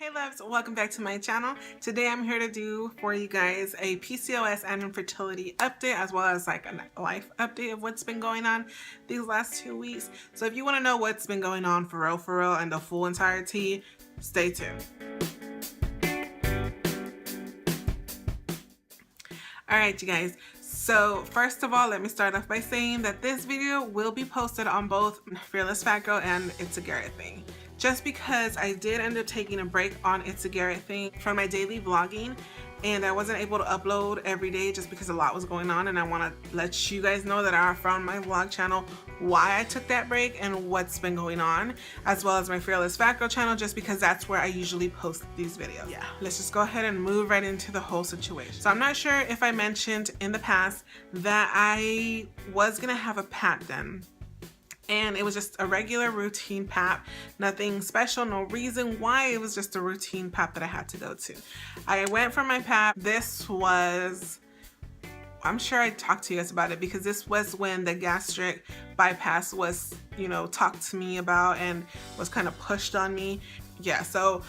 Hey loves, welcome back to my channel. Today I'm here to do for you guys a PCOS and infertility update, as well as like a life update of what's been going on these last 2 weeks. So if you want to know what's been going on for real and the full entirety, stay tuned. Alright you guys, so first of all, let me start off by saying that this video will be posted on both Fearless Fat Girl and It's a Garrett Thing. Just because I did end up taking a break on It's a Garrett Thing from my daily vlogging, and I wasn't able to upload every day just because a lot was going on, and I want to let you guys know that I found my vlog channel why I took that break and what's been going on, as well as my Fearless Fat Girl channel, just because that's where I usually post these videos. Yeah, let's just go ahead and move right into the whole situation. So I'm not sure if I mentioned in the past that I was gonna have a PAP done. And it was just a regular routine PAP, nothing special, no reason why, it was just a routine PAP that I had to go to. I went for my PAP. This was, I'm sure I talked to you guys about it because this was when the gastric bypass was, you know, talked to me about and was kind of pushed on me. Yeah, so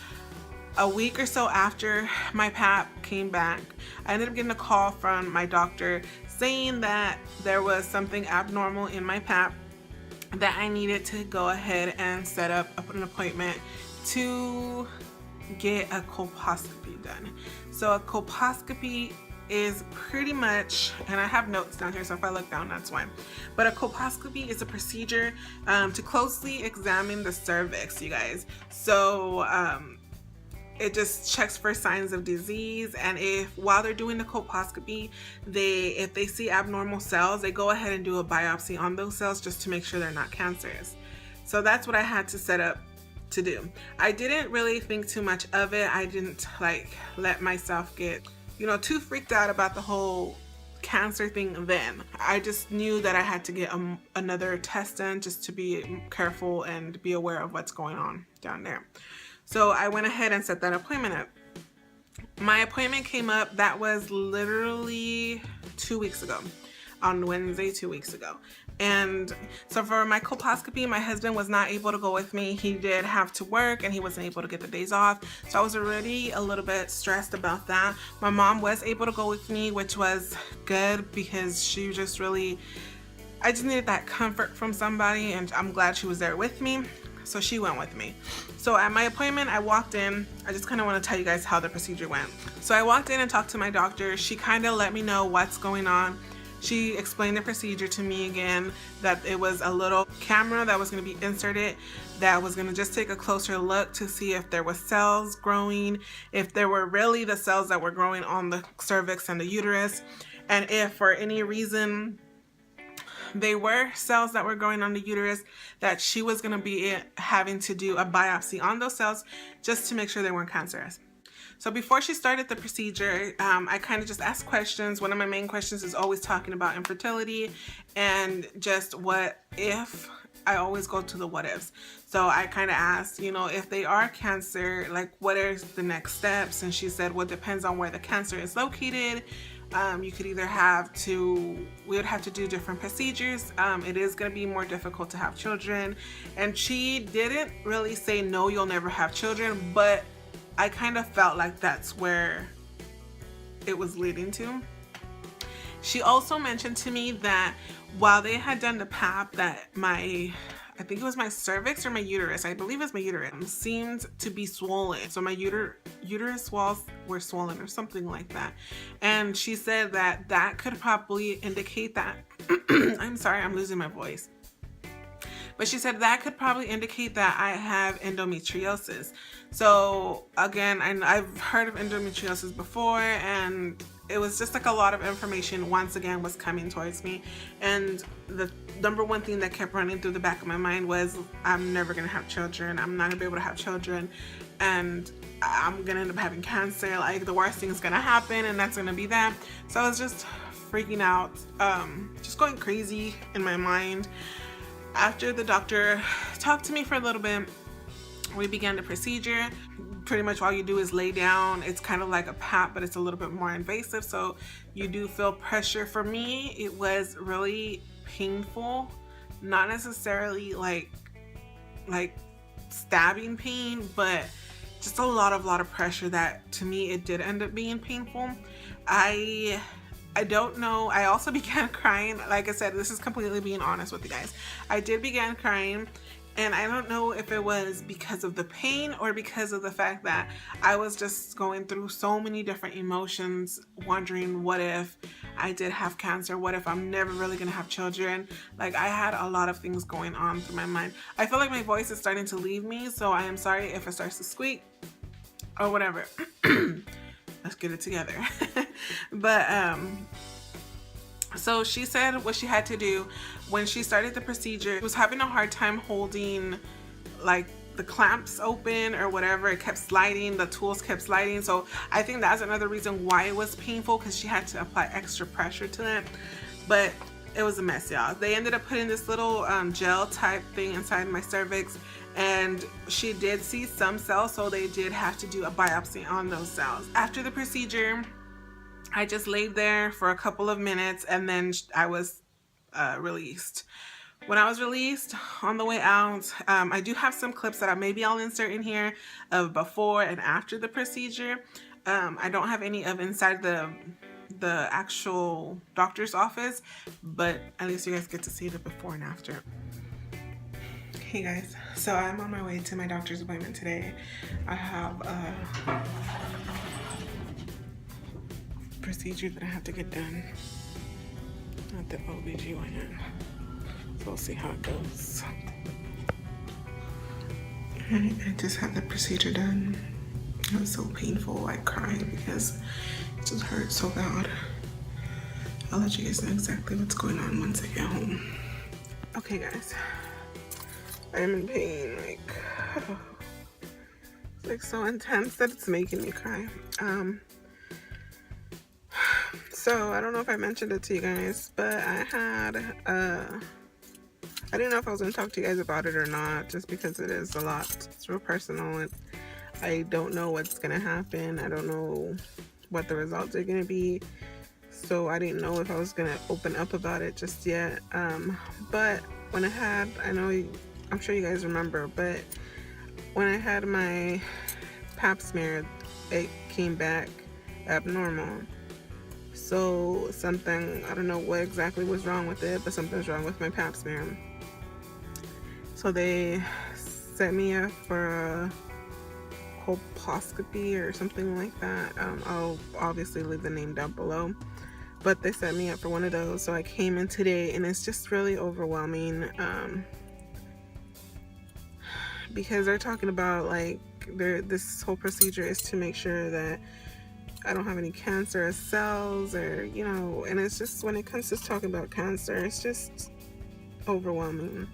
a week or so after my PAP came back, I ended up getting a call from my doctor saying that there was something abnormal in my PAP, that I needed to go ahead and set up an appointment to get a colposcopy done. So a colposcopy is pretty much, and I have notes down here, so if I look down, that's why. But a colposcopy is a procedure to closely examine the cervix, you guys. So it just checks for signs of disease, and while they're doing the colposcopy, if they see abnormal cells, they go ahead and do a biopsy on those cells just to make sure they're not cancerous. So that's what I had to set up to do. I didn't really think too much of it. I didn't like let myself get, you know, too freaked out about the whole cancer thing then. I just knew that I had to get another test done just to be careful and be aware of what's going on down there. So I went ahead and set that appointment up. My appointment came up, that was literally 2 weeks ago, on Wednesday 2 weeks ago. And so for my colposcopy, my husband was not able to go with me. He did have to work and he wasn't able to get the days off. So I was already a little bit stressed about that. My mom was able to go with me, which was good because she just really, I just needed that comfort from somebody, and I'm glad she was there with me. So she went with me. So at my appointment, I walked in. I just kind of want to tell you guys how the procedure went. So I walked in and talked to my doctor. She kind of let me know what's going on. She explained the procedure to me again, that it was a little camera that was going to be inserted that was going to just take a closer look to see if there was cells growing, if there were really the cells that were growing on the cervix and the uterus, and if for any reason they were cells that were growing on the uterus, that she was going to be having to do a biopsy on those cells just to make sure they weren't cancerous. So before she started the procedure, I kind of just asked questions. One of my main questions is always talking about infertility and just what if. I always go to the what ifs. So I kind of asked, you know, if they are cancer, like what are the next steps? And she said, well, it depends on where the cancer is located. You could either we would have to do different procedures. It is going to be more difficult to have children. And she didn't really say, no, you'll never have children, but I kind of felt like that's where it was leading to. She also mentioned to me that while they had done the PAP, that I think it was my cervix or my uterus, I believe it's my uterus, seemed to be swollen. So my uterus walls were swollen or something like that. And she said that that could probably indicate that, I'm sorry, I'm losing my voice. But she said that could probably indicate that I have endometriosis. So again, I've heard of endometriosis before, and it was just like a lot of information once again was coming towards me. And the number one thing that kept running through the back of my mind was, I'm never gonna have children. I'm not gonna be able to have children, and I'm gonna end up having cancer. Like the worst thing is gonna happen, and that's gonna be that. So I was just freaking out, just going crazy in my mind. After the doctor talked to me for a little bit, we began the procedure. Pretty much all you do is lay down. It's kind of like a PAP, but it's a little bit more invasive, so you do feel pressure. For me, it was really painful, not necessarily like stabbing pain, but just a lot of pressure that to me it did end up being painful. I don't know. I also began crying. Like I said, this is completely being honest with you guys. I did begin crying, and I don't know if it was because of the pain or because of the fact that I was just going through so many different emotions, wondering what if I did have cancer? What if I'm never really gonna have children? Like, I had a lot of things going on through my mind. I feel like my voice is starting to leave me, so I am sorry if it starts to squeak or whatever. Let's get it together. But so she said what she had to do when she started the procedure. She was having a hard time holding like the clamps open or whatever. It kept sliding, the tools kept sliding. So I think that's another reason why it was painful, because she had to apply extra pressure to it. But it was a mess, y'all. They ended up putting this little gel type thing inside my cervix, and she did see some cells, so they did have to do a biopsy on those cells. After the procedure, I just laid there for a couple of minutes, and then I was released. When I was released on the way out, I do have some clips that maybe I'll insert in here of before and after the procedure. I don't have any of inside the actual doctor's office, but at least you guys get to see the before and after. Hey guys, so I'm on my way to my doctor's appointment today. I have a procedure that I have to get done at the OBGYN. So we'll see how it goes. I just had the procedure done. It was so painful. I cried because it just hurt so bad. I'll let you guys know exactly what's going on once I get home. Okay guys, I'm in pain. It's like so intense that it's making me cry. So I don't know if I mentioned it to you guys, but I had I didn't know if I was going to talk to you guys about it or not, just because it is a lot. It's real personal, and I don't know what's going to happen. I don't know what the results are going to be, so I didn't know if I was going to open up about it just yet. But when I had, I'm sure you guys remember, but when I had my pap smear, it came back abnormal. So something, I don't know what exactly was wrong with it, but something's wrong with my pap smear. So they set me up for a colposcopy or something like that. I'll obviously leave the name down below, but they set me up for one of those. So I came in today, and it's just really overwhelming, because they're talking about like this whole procedure is to make sure that I don't have any cancerous cells, or and it's just, when it comes to talking about cancer, it's just overwhelming.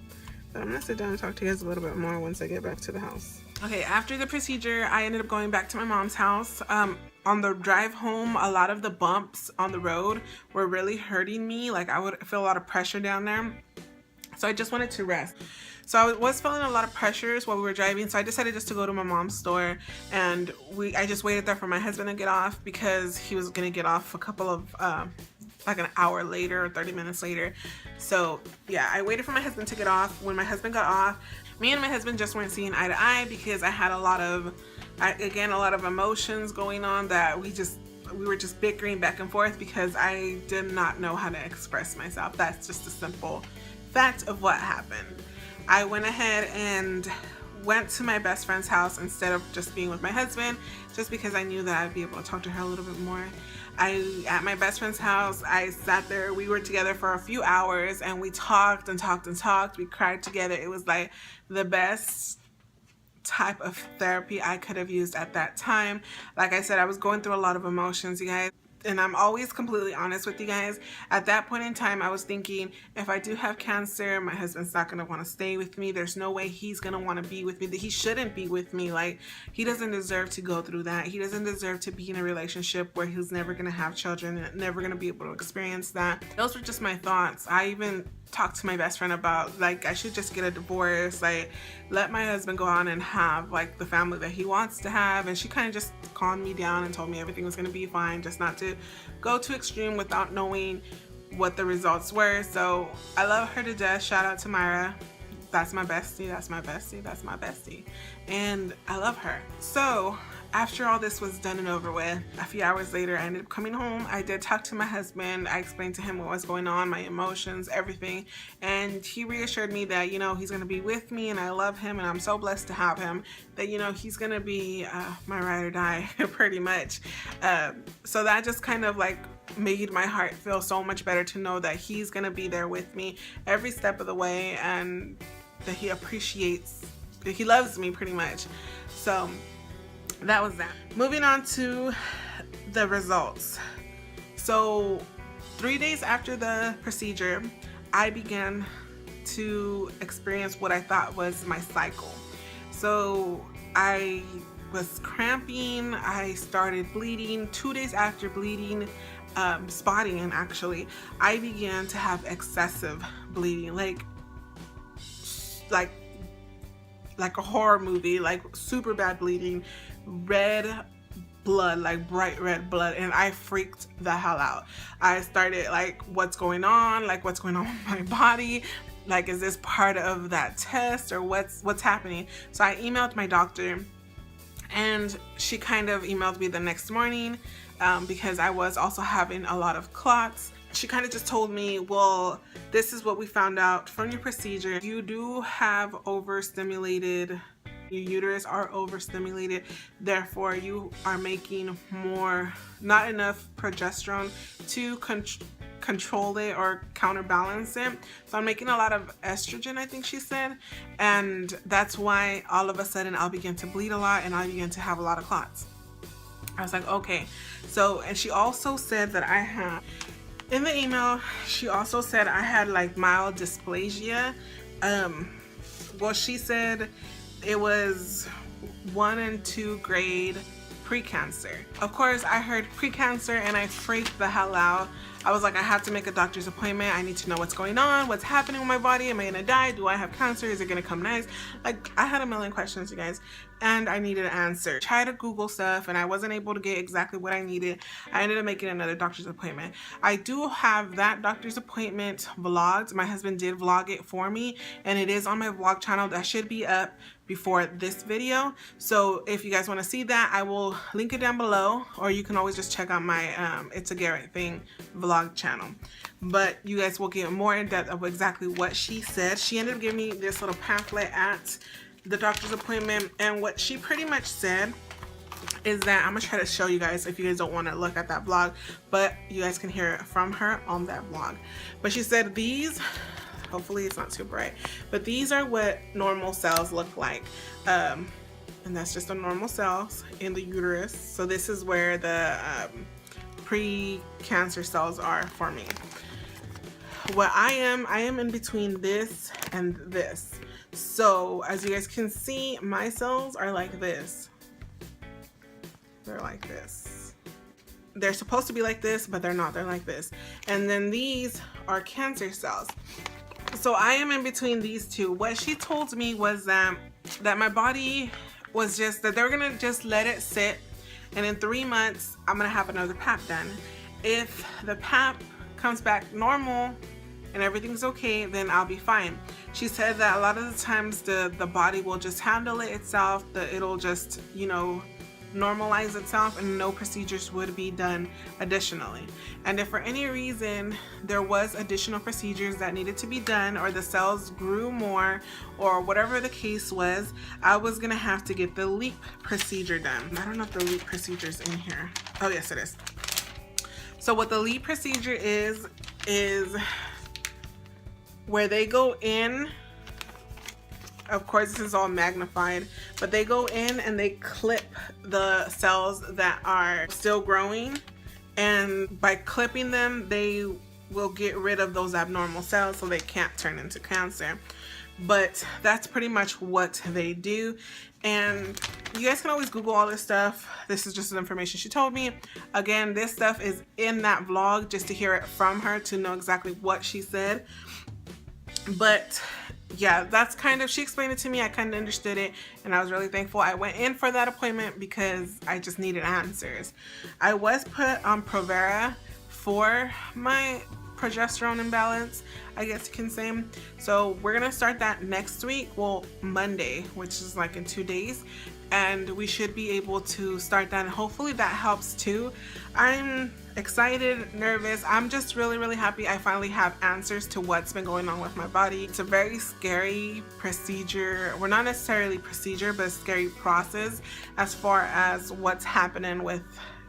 But I'm gonna sit down and talk to you guys a little bit more once I get back to the house. Okay, after the procedure, I ended up going back to my mom's house. On the drive home, a lot of the bumps on the road were really hurting me. Like, I would feel a lot of pressure down there. So I just wanted to rest. So I was feeling a lot of pressures while we were driving, so I decided just to go to my mom's store, and I just waited there for my husband to get off, because he was gonna get off a couple of like an hour later or 30 minutes later. So yeah, I waited for my husband to get off. When my husband got off, me and my husband just weren't seeing eye to eye, because I had a lot of emotions going on that we were just bickering back and forth, because I did not know how to express myself. That's just a simple fact of what happened. I went ahead and went to my best friend's house instead of just being with my husband, just because I knew that I'd be able to talk to her a little bit more. At my best friend's house, I sat there. We were together for a few hours, and we talked and talked and talked. We cried together. It was like the best type of therapy I could have used at that time. Like I said, I was going through a lot of emotions, you guys. And I'm always completely honest with you guys. At that point in time, I was thinking, if I do have cancer, my husband's not going to want to stay with me. There's no way he's going to want to be with me. He shouldn't be with me. Like, he doesn't deserve to go through that. He doesn't deserve to be in a relationship where he's never going to have children and never going to be able to experience that. Those were just my thoughts. I even talked to my best friend about, like, I should just get a divorce, like, let my husband go on and have like the family that he wants to have. And she kind of just calmed me down and told me everything was going to be fine, just not to go too extreme without knowing what the results were. So I love her to death. Shout out to Myra. that's my bestie, that's my bestie, that's my bestie. And I love her. So after all this was done and over with, a few hours later, I ended up coming home. I did talk to my husband. I explained to him what was going on, my emotions, everything. And he reassured me that, you know, he's going to be with me and I love him and I'm so blessed to have him, that, you know, he's going to be my ride or die pretty much. So that just kind of like made my heart feel so much better to know that he's going to be there with me every step of the way and that he appreciates, that he loves me pretty much. So that was that. Moving on to the results. So 3 days after the procedure, I began to experience what I thought was my cycle. So I was cramping, I started bleeding. 2 days after bleeding, spotting, and actually, I began to have excessive bleeding, like a horror movie, like super bad bleeding, red blood, like bright red blood, and I freaked the hell out. I started like, what's going on? Like, what's going on with my body? Like, is this part of that test or what's happening? So I emailed my doctor, and she kind of emailed me the next morning because I was also having a lot of clots. She kind of just told me, well, this is what we found out from your procedure. You do have overstimulated, your uterus are overstimulated, therefore you are making not enough progesterone to control it or counterbalance it. So I'm making a lot of estrogen, I think she said, and that's why all of a sudden I'll begin to bleed a lot and I begin to have a lot of clots. I was like, okay. So, and she also said that I had, in the email, she also said I had like mild dysplasia. Well, she said it was 1 and 2 grade precancer. Of course, I heard precancer and I freaked the hell out. I was like, I have to make a doctor's appointment. I need to know what's going on, what's happening with my body. Am I gonna die? Do I have cancer? Is it gonna come next? Like, I had a million questions, you guys, and I needed an answer. Tried to Google stuff and I wasn't able to get exactly what I needed. I ended up making another doctor's appointment. I do have that doctor's appointment vlogged. My husband did vlog it for me, and it is on my vlog channel. That should be up before this video. So if you guys want to see that, I will link it down below, or you can always just check out my It's a Garrett Thing vlog channel. But you guys will get more in depth of exactly what she said. She ended up giving me this little pamphlet at the doctor's appointment, and what she pretty much said is that, I'm gonna try to show you guys if you guys don't want to look at that vlog, but you guys can hear it from her on that vlog. But she said these, hopefully it's not too bright, but these are what normal cells look like, and that's just the normal cells in the uterus. So this is where the pre-cancer cells are forming. What I am in between this and this. So as you guys can see, my cells are like this. They're like this. They're supposed to be like this, but they're not. They're like this. And then these are cancer cells. So I am in between these two. What she told me was that my body was just, that they're gonna just let it sit, and in 3 months I'm gonna have another pap done. If the pap comes back normal and everything's okay, then I'll be fine. She said that a lot of the times the body will just handle it itself, that it'll just, you know, normalize itself, and no procedures would be done additionally. And if for any reason there was additional procedures that needed to be done, or the cells grew more, or whatever the case was, I was gonna have to get the LEEP procedure done. I don't know if the LEEP procedure is in here. Oh yes, it is. So what the LEEP procedure is where they go in. Of course, this is all magnified, but they go in and they clip the cells that are still growing, and by clipping them, they will get rid of those abnormal cells so they can't turn into cancer. But that's pretty much what they do, and you guys can always Google all this stuff. This is just the information she told me. Again, this stuff is in that vlog, just to hear it from her to know exactly what she said. But yeah, that's kind of, she explained it to me, I kind of understood it, and I was really thankful I went in for that appointment because I just needed answers. I was put on Provera for my progesterone imbalance, I guess you can say. So we're gonna start that next week, well, Monday, which is like in 2 days, and we should be able to start that, and hopefully that helps too. I'm excited, nervous. I'm just really happy I finally have answers to what's been going on with my body. It's a very scary procedure. Well, not necessarily procedure, but a scary process as far as what's happening with,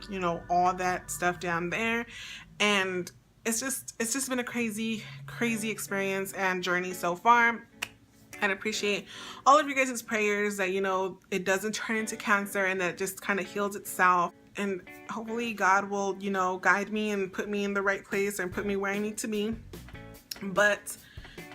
you know, all that stuff down there. And it's just been a crazy experience and journey so far. And appreciate all of you guys' prayers that, you know, it doesn't turn into cancer and that it just kind of heals itself. And hopefully God will, you know, guide me and put me in the right place and put me where I need to be. But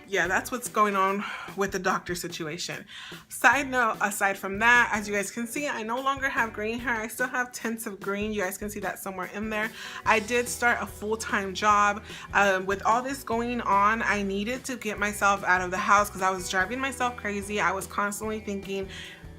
yeah, that's what's going on with the doctor situation. Side note, aside from that, as you guys can see, I no longer have green hair. I still have tints of green. You guys can see that somewhere in there. I did start a full-time job. With all this going on, I needed to get myself out of the house because I was driving myself crazy. I was constantly thinking,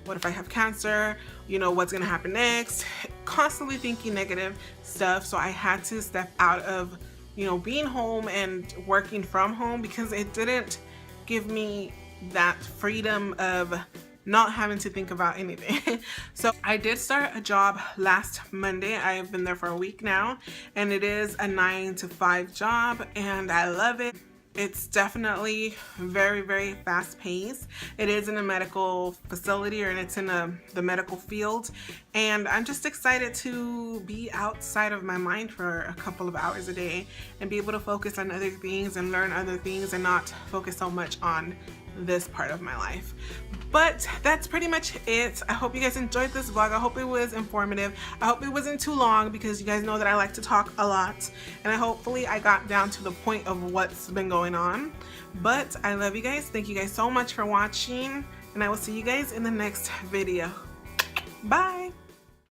what if I have cancer? You know, what's gonna happen next? Constantly thinking negative stuff. So I had to step out of, you know, being home and working from home because it didn't give me that freedom of not having to think about anything. So I did start a job last Monday. I have been there for a week now, and it is a 9 to 5 job, and I love it. It's definitely very fast paced. It is in a medical facility, or it's in the medical field, and I'm just excited to be outside of my mind for a couple of hours a day and be able to focus on other things and learn other things and not focus so much on this part of my life. But that's pretty much it. I hope you guys enjoyed this vlog. I hope it was informative. I hope it wasn't too long because you guys know that I like to talk a lot, and hopefully I got down to the point of what's been going on. But I love you guys. Thank you guys so much for watching, and I will see you guys in the next video. Bye.